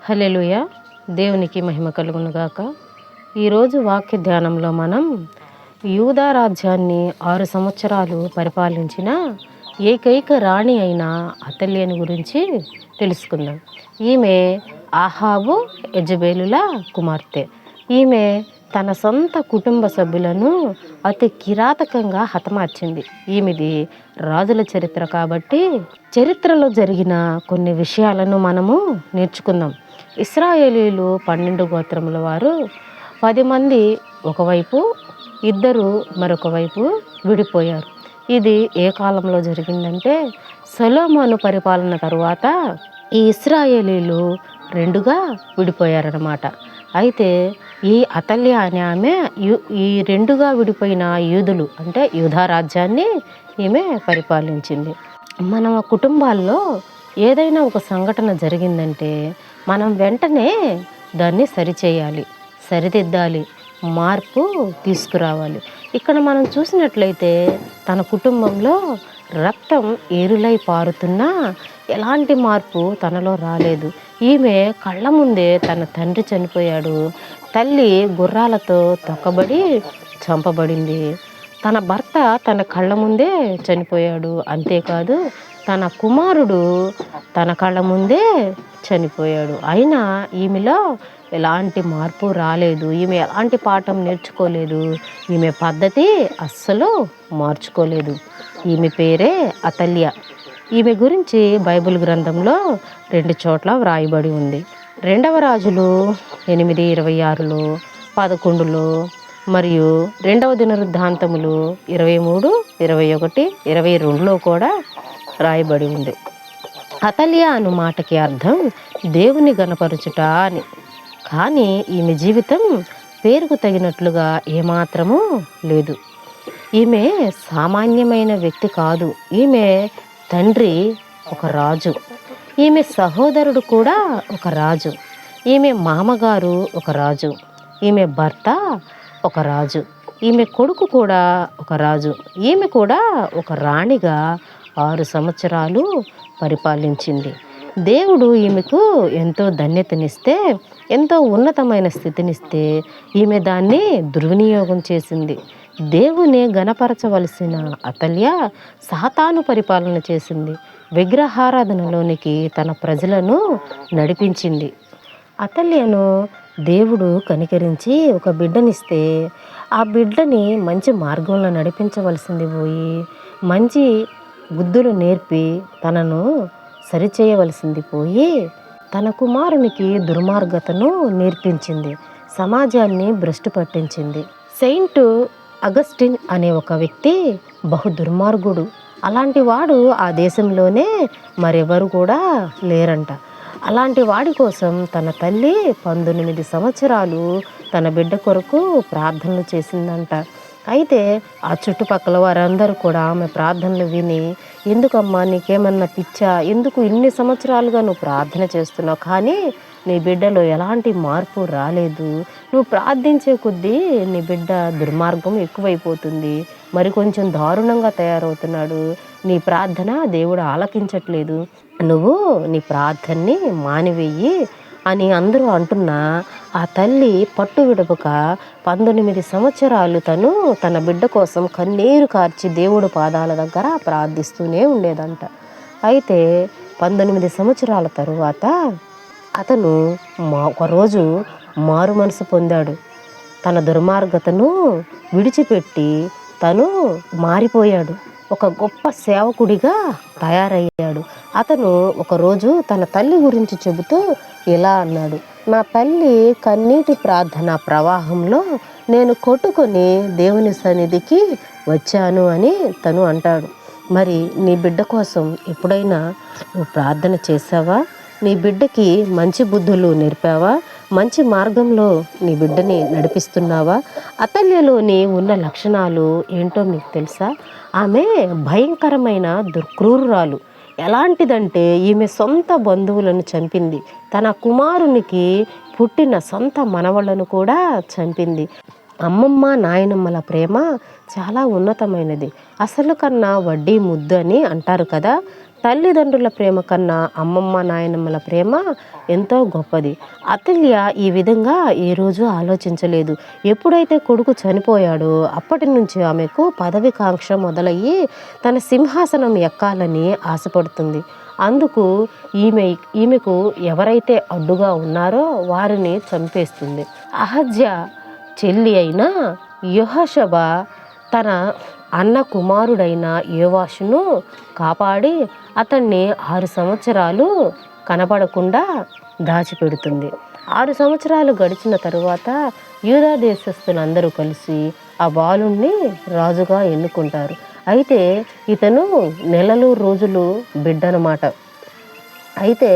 హల్లెలూయా. దేవునికి మహిమ కలుగునుగాక. ఈరోజు వాక్య ధ్యానంలో మనం యూదా రాజ్యాన్ని 6 సంవత్సరాలు పరిపాలించిన ఏకైక రాణి అయిన అతల్యను గురించి తెలుసుకుందాం. ఈమె ఆహాబు యెజబెలుల కుమార్తె. ఈమె తన సొంత కుటుంబ సభ్యులను అతి కిరాతకంగా హతమార్చింది. ఈమెది రాజుల చరిత్ర కాబట్టి చరిత్రలో జరిగిన కొన్ని విషయాలను మనము నేర్చుకుందాం. ఇశ్రాయేలీలు 12 గోత్రముల వారు 10 మంది ఒకవైపు, 2 మరొక వైపు విడిపోయారు. ఇది ఏ కాలంలో జరిగిందంటే సొలొమోను పరిపాలన తరువాత ఈ ఇశ్రాయేలీలు 2గా విడిపోయారన్నమాట. అయితే ఈ అతల్య అనే ఆమె ఈ 2గా విడిపోయిన యూదులు అంటే యూదా రాజ్యాన్ని ఈమె పరిపాలించింది. మన కుటుంబాల్లో ఏదైనా ఒక సంఘటన జరిగిందంటే మనం వెంటనే దాన్ని సరిచేయాలి, సరిదిద్దాలి, మార్పు తీసుకురావాలి. ఇక్కడ మనం చూసినట్లయితే తన కుటుంబంలో రక్తం ఏరులై పారుతున్నా ఎలాంటి మార్పు తనలో రాలేదు. ఈమె కళ్ళ ముందే తన తండ్రి చనిపోయాడు, తల్లి గుర్రాలతో తొక్కబడి చంపబడింది, తన భర్త తన కళ్ళ ముందే చనిపోయాడు. అంతేకాదు తన కుమారుడు తన కళ్ళ ముందే చనిపోయాడు. అయినా ఈమెలో ఎలాంటి మార్పు రాలేదు. ఈమె ఎలాంటి పాఠం నేర్చుకోలేదు. ఈమె పద్ధతి అస్సలు మార్చుకోలేదు. ఈమె పేరే అతల్య. ఈమె గురించి బైబిల్ గ్రంథంలో 2 చోట్ల వ్రాయబడి ఉంది. 2వ రాజులు 8:26లో, 11లో మరియు 2వ దినవృత్తాంతములు 23, 21, 22లో కూడా రాయబడి ఉంది. అతల్య అను మాటకి అర్థం దేవుని గణపరచుట అని. కానీ ఈమె జీవితం పేరుకు తగినట్లుగా ఏమాత్రమూ లేదు. ఈమె సామాన్యమైన వ్యక్తి కాదు. ఈమె తండ్రి ఒక రాజు, ఈమె సహోదరుడు కూడా ఒక రాజు, ఈమె మామగారు ఒక రాజు, ఈమె భర్త ఒక రాజు, ఈమె కొడుకు కూడా ఒక రాజు. ఈమె కూడా ఒక రాణిగా 6 సంవత్సరాలు పరిపాలించింది. దేవుడు ఈమెకు ఎంతో ధన్యతనిస్తే, ఎంతో ఉన్నతమైన స్థితినిస్తే ఈమె దాన్ని దుర్వినియోగం చేసింది. దేవుని గణపరచవలసిన అతల్య సాతాను పరిపాలన చేసింది. విగ్రహారాధనలోనికి తన ప్రజలను నడిపించింది. అతల్యను దేవుడు కనికరించి ఒక బిడ్డనిస్తే ఆ బిడ్డని మంచి మార్గంలో నడిపించవలసింది పోయి మంచి బుద్ధులు నేర్పి తనను సరిచేయవలసింది పోయి తన కుమారునికి దుర్మార్గతను నేర్పించింది, సమాజాన్ని భ్రష్టు పట్టించింది. సెయింట్ అగస్టిన్ అనే ఒక వ్యక్తి బహు దుర్మార్గుడు. అలాంటి వాడు ఆ దేశంలోనే మరెవరు కూడా లేరంట. అలాంటి వాడి కోసం తన తల్లి 19 సంవత్సరాలు తన బిడ్డ కొరకు ప్రార్థనలు చేసిందంట. అయితే ఆ చుట్టుపక్కల వారందరూ కూడా ఆమె ప్రార్థనలు విని, ఎందుకమ్మా నీకేమన్నా పిచ్చా, ఎందుకు ఇన్ని సంవత్సరాలుగా నువ్వు ప్రార్థన చేస్తున్నావు కానీ నీ బిడ్డలో ఎలాంటి మార్పు రాలేదు, నువ్వు ప్రార్థించే కొద్దీ నీ బిడ్డ దుర్మార్గం ఎక్కువైపోతుంది, మరి కొంచెం దారుణంగా తయారవుతున్నాడు, నీ ప్రార్థన దేవుడు ఆలకించట్లేదు, నువ్వు నీ ప్రార్థనని మానివేయి అని అందరూ అంటున్నా ఆ తల్లి పట్టు విడవక 19 సంవత్సరాలు తను తన బిడ్డ కోసం కన్నీరు కార్చి దేవుడు పాదాల దగ్గర ప్రార్థిస్తూనే ఉండేదంట. అయితే 19 సంవత్సరాల తరువాత అతను ఒకరోజు మారు మనసు పొందాడు. తన దుర్మార్గతను విడిచిపెట్టి తను మారిపోయాడు. ఒక గొప్ప సేవకుడిగా తయారయ్యాడు. అతను ఒకరోజు తన తల్లి గురించి చెబుతూ ఇలా అన్నాడు, నా తల్లి కన్నీటి ప్రార్థన ప్రవాహంలో నేను కొట్టుకొని దేవుని సన్నిధికి వచ్చాను అని తను అంటాడు. మరి నీ బిడ్డ కోసం ఎప్పుడైనా నువ్వు ప్రార్థన చేసావా? నీ బిడ్డకి మంచి బుద్ధులు నేర్పావా? మంచి మార్గంలో నీ బిడ్డని నడిపిస్తున్నావా? అతల్యలోని ఉన్న లక్షణాలు ఏంటో మీకు తెలుసా? ఆమె భయంకరమైన దుర్క్రూరురాలు. ఎలాంటిదంటే ఈమె సొంత బంధువులను చంపింది, తన కుమారునికి పుట్టిన సొంత మనవళ్ళను కూడా చంపింది. అమ్మమ్మ నాయనమ్మల ప్రేమ చాలా ఉన్నతమైనది. అసలు కన్నా వడ్డీ ముద్దు అని అంటారు కదా. తల్లిదండ్రుల ప్రేమ కన్నా అమ్మమ్మ నాయనమ్మల ప్రేమ ఎంతో గొప్పది. అతల్య ఈ విధంగా ఏ రోజు ఆలోచించలేదు. ఎప్పుడైతే కొడుకు చనిపోయాడో అప్పటి నుంచి ఆమెకు పదవికాంక్ష మొదలయ్యి తన సింహాసనం ఎక్కాలని ఆశపడుతుంది. అందుకు ఈమెకు ఎవరైతే అడ్డుగా ఉన్నారో వారిని చంపేస్తుంది. అహజ్య చెల్లి అయిన యెహోషబ తన అన్న కుమారుడైన యోవాషును కాపాడి అతన్ని 6 సంవత్సరాలు కనపడకుండా దాచిపెడుతుంది. 6 సంవత్సరాలు గడిచిన తరువాత యూదా దేశస్థులందరూ కలిసి ఆ బాలుణ్ణి రాజుగా ఎన్నుకుంటారు. అయితే ఇతను నెలలు రోజులు బిడ్డనమాట. అయితే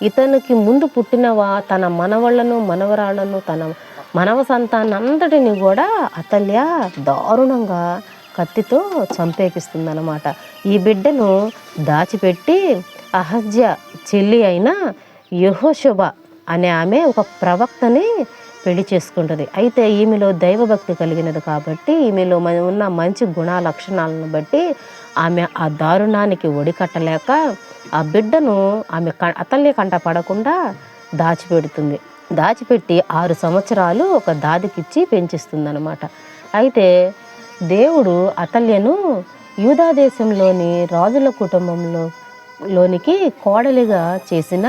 ఇతనికి ముందు పుట్టినవా తన మనవళ్లను మనవరాళ్లను తన మనవ సంతానంతటిని కూడా అతల్య దారుణంగా కత్తితో చంపేపిస్తుందన్నమాట. ఈ బిడ్డను దాచిపెట్టి అహజ్య చెల్లి అయిన యెహోషబ అనే ఆమె ఒక ప్రవక్తని పెళ్లి చేసుకుంటుంది. అయితే ఈమెలో దైవభక్తి కలిగినది కాబట్టి ఈమెలో ఉన్న మంచి గుణ లక్షణాలను బట్టి ఆమె ఆ దారుణానికి ఒడికట్టలేక ఆ బిడ్డను ఆమె అతల్య కంట పడకుండా దాచిపెడుతుంది. దాచిపెట్టి 6 సంవత్సరాలు ఒక దాదికిచ్చి పెంచిస్తుందన్నమాట. అయితే దేవుడు అతల్యను యూదా దేశంలోని రాజుల కుటుంబంలోనికి కోడలిగా చేసిన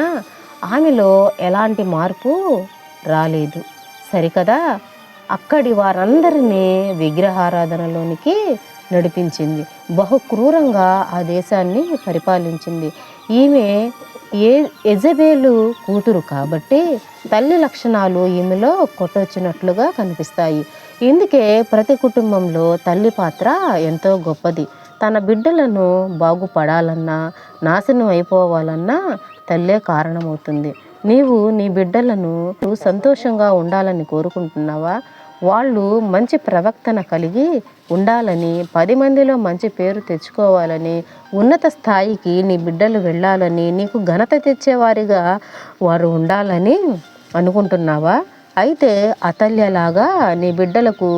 ఆమెలో ఎలాంటి మార్పు రాలేదు సరికదా. అక్కడి వారందరినీ విగ్రహారాధనలోనికి నడిపించింది. బహు క్రూరంగా ఆ దేశాన్ని పరిపాలించింది. ఈమె యెజబేలు కూతురు కాబట్టి తల్లి లక్షణాలు ఈమెలో కొట్టొచ్చినట్లుగా కనిపిస్తాయి. ఇందుకే ప్రతి కుటుంబంలో తల్లి పాత్ర ఎంతో గొప్పది. తన బిడ్డలను బాగుపడాలన్నా నాశనం అయిపోవాలన్నా తల్లే కారణమవుతుంది. నీవు నీ బిడ్డలను సంతోషంగా ఉండాలని కోరుకుంటున్నావా? వాళ్ళు మంచి ప్రవర్తన కలిగి ఉండాలని, 10 మందిలో మంచి పేరు తెచ్చుకోవాలని, ఉన్నత స్థాయికి నీ బిడ్డలు వెళ్ళాలని, నీకు ఘనత తెచ్చేవారిగా వారు ఉండాలని అనుకుంటున్నావా? అయితే అతల్యలాగా నీ బిడ్డలకు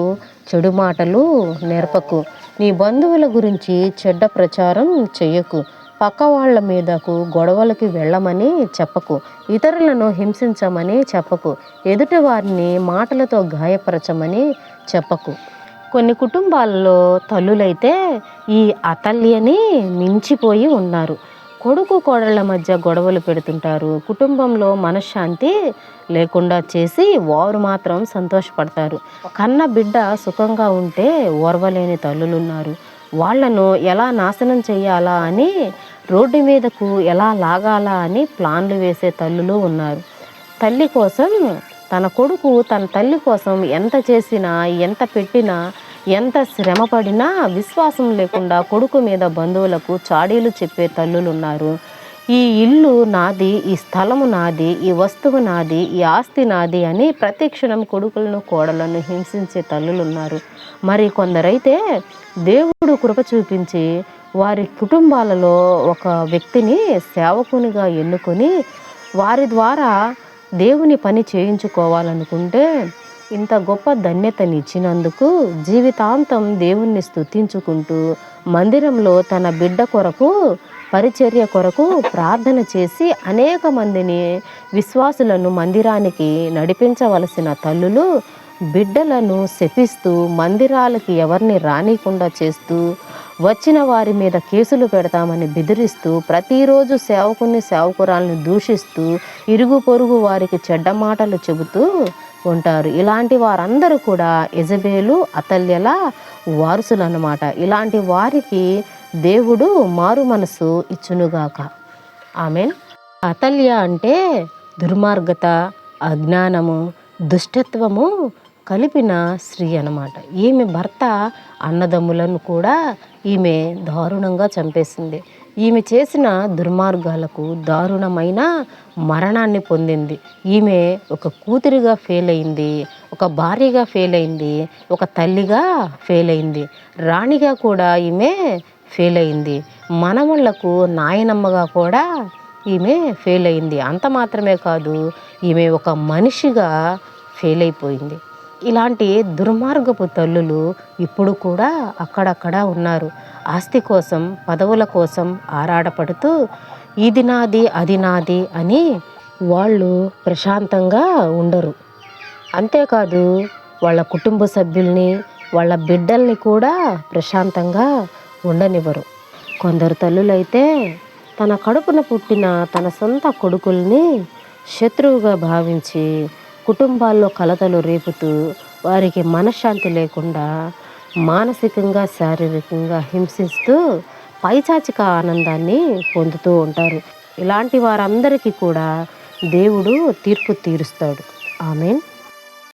చెడు మాటలు నేర్పకు. నీ బంధువుల గురించి చెడ్డ ప్రచారం చెయ్యకు. పక్క వాళ్ళ మీదకు గొడవలకి వెళ్ళమని చెప్పకు. ఇతరులను హింసించమని చెప్పకు. ఎదుటి వారిని మాటలతో గాయపరచమని చెప్పకు. కొన్ని కుటుంబాలలో తల్లులైతే ఈ అతల్యని మించిపోయి ఉన్నారు. కొడుకు కోడళ్ళ మధ్య గొడవలు పెడుతుంటారు. కుటుంబంలో మనశ్శాంతి లేకుండా చేసి వారు మాత్రం సంతోషపడతారు. కన్న బిడ్డ సుఖంగా ఉంటే ఓర్వలేని తల్లులున్నారు. వాళ్లను ఎలా నాశనం చెయ్యాలా అని, రోడ్డు మీదకు ఎలా లాగాలా అని ప్లాన్లు వేసే తల్లులు ఉన్నారు. తల్లి కోసం తన కొడుకు తన తల్లి కోసం ఎంత చేసినా, ఎంత పెట్టినా, ఎంత శ్రమ పడినా విశ్వాసం లేకుండా కొడుకు మీద బంధువులకు చాడీలు చెప్పే తల్లులు ఉన్నారు. ఈ ఇల్లు నాది, ఈ స్థలము నాది, ఈ వస్తువు నాది, ఈ ఆస్తి నాది అని ప్రతి క్షణం కొడుకులను కోడలను హింసించే తల్లులు ఉన్నారు. మరి కొందరైతే దేవుడు కృప చూపించి వారి కుటుంబాలలో ఒక వ్యక్తిని సేవకునిగా ఎన్నుకొని వారి ద్వారా దేవుని పని చేయించుకోవాలనుకుంటే ఇంత గొప్ప ధన్యతనిచ్చినందుకు జీవితాంతం దేవుణ్ణి స్తుతించుకుంటూ మందిరంలో తన బిడ్డ కొరకు పరిచర్య కొరకు ప్రార్థన చేసి అనేక మందిని విశ్వాసులను మందిరానికి నడిపించవలసిన తల్లులు బిడ్డలను శపిస్తూ మందిరాలకి ఎవరిని రానికుండా చేస్తూ వచ్చిన వారి మీద కేసులు పెడతామని బెదిరిస్తూ ప్రతిరోజు సేవకురాలను దూషిస్తూ ఇరుగు పొరుగు వారికి చెడ్డ మాటలు చెబుతూ ఉంటారు. ఇలాంటి వారందరూ కూడా యెజబేలు అతల్యల వారసులు అన్నమాట. ఇలాంటి వారికి దేవుడు మారు మనసు ఇచ్చునుగాక. ఆమెన్. అతల్య అంటే దుర్మార్గత, అజ్ఞానము, దుష్టత్వము కలిపిన స్త్రీ అన్నమాట. ఈమె భర్త అన్నదమ్ములను కూడా ఈమె దారుణంగా చంపేసింది. ఈమె చేసిన దుర్మార్గాలకు దారుణమైన మరణాన్ని పొందింది. ఈమె ఒక కూతురిగా ఫెయిల్ అయింది, ఒక భార్యగా ఫెయిల్ అయింది, ఒక తల్లిగా ఫెయిల్ అయింది, రాణిగా కూడా ఈమె ఫెయిల్ అయింది, మనవళ్లకు నాయనమ్మగా కూడా ఈమె ఫెయిల్ అయింది. అంత మాత్రమే కాదు, ఈమె ఒక మనిషిగా ఫెయిల్ అయిపోయింది. ఇలాంటి దుర్మార్గపు తల్లులు ఇప్పుడు కూడా అక్కడక్కడ ఉన్నారు. ఆస్తి కోసం, పదవుల కోసం ఆరాటపడుతూ ఇది నాది, అది నాది అని వాళ్ళు ప్రశాంతంగా ఉండరు. అంతేకాదు వాళ్ళ కుటుంబ సభ్యుల్ని, వాళ్ళ బిడ్డల్ని కూడా ప్రశాంతంగా ఉండనివ్వరు. కొందరు తల్లులైతే తన కడుపున పుట్టిన తన సొంత కొడుకుల్ని శత్రువుగా భావించి కుటుంబాల్లో కలతలు రేపుతూ వారికి మనశ్శాంతి లేకుండా మానసికంగా, శారీరకంగా హింసిస్తూ పైచాచిక ఆనందాన్ని పొందుతూ ఉంటారు. ఇలాంటి వారందరికీ కూడా దేవుడు తీర్పు తీరుస్తాడు. ఆమేన్.